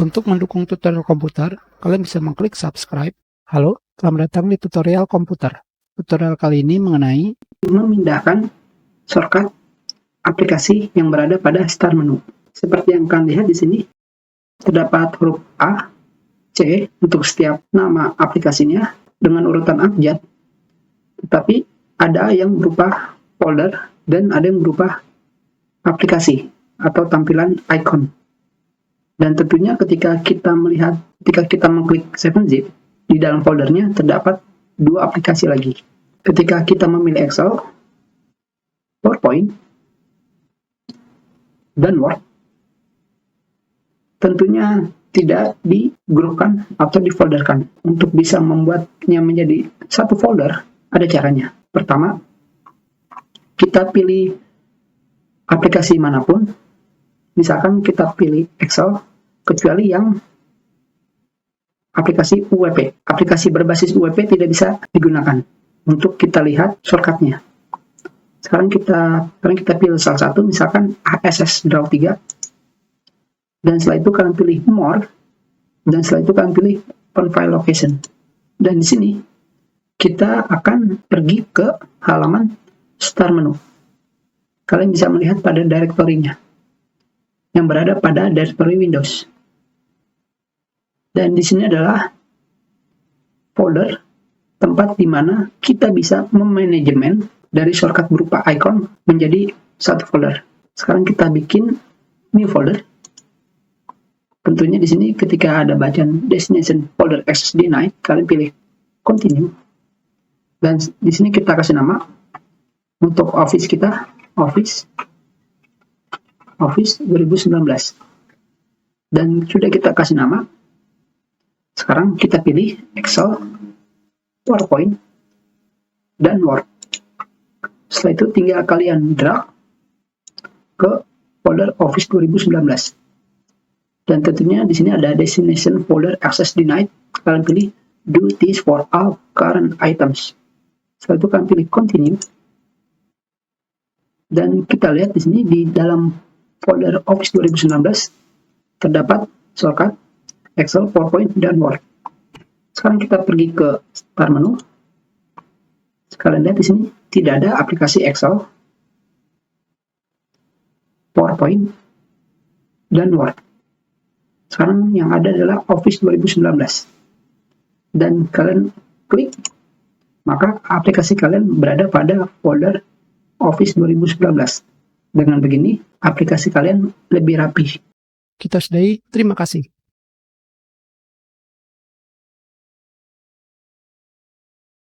Untuk mendukung tutorial komputer, kalian bisa mengklik subscribe. Halo, selamat datang di tutorial komputer. Tutorial kali ini mengenai memindahkan shortcut aplikasi yang berada pada start menu. Seperti yang kalian lihat di sini, terdapat huruf A, C untuk setiap nama aplikasinya dengan urutan abjad. Tetapi ada yang berupa folder dan ada yang berupa aplikasi atau tampilan icon. Dan tentunya ketika kita mengklik 7-zip, di dalam foldernya terdapat dua aplikasi lagi. Ketika kita memilih Excel, PowerPoint, dan Word, tentunya tidak digrupkan atau difolderkan. Untuk bisa membuatnya menjadi satu folder, ada caranya. Pertama, kita pilih aplikasi manapun. Misalkan kita pilih Excel, kecuali yang aplikasi UWP. Aplikasi berbasis UWP tidak bisa digunakan untuk kita lihat shortcutnya. Sekarang kita pilih salah satu, misalkan ASS Draw 3. Dan setelah itu kalian pilih More. Dan setelah itu kalian pilih Open File Location. Dan di sini kita akan pergi ke halaman Start Menu. Kalian bisa melihat pada direktorinya yang berada pada directory Windows. Dan di sini adalah folder tempat di mana kita bisa memanajemen dari shortcut berupa icon menjadi satu folder. Sekarang kita bikin new folder. Tentunya di sini ketika ada bacaan destination folder access denied, kalian pilih continue. Dan di sini kita kasih nama untuk Office kita, Office 2019. Dan sudah kita kasih nama. Sekarang kita pilih Excel, PowerPoint, dan Word. Setelah itu tinggal kalian drag ke folder Office 2019. Dan tentunya di sini ada destination folder access denied. Kalian pilih do this for all current items. Setelah itu kalian pilih continue. Dan kita lihat di sini di dalam folder Office 2019 terdapat shortcut Excel, PowerPoint, dan Word. Sekarang kita pergi ke Start Menu. Kalian lihat di sini tidak ada aplikasi Excel, PowerPoint, dan Word. Sekarang yang ada adalah Office 2019. Dan kalian klik, maka aplikasi kalian berada pada folder Office 2019. Dengan begini, aplikasi kalian lebih rapi. Kita sudahi, terima kasih.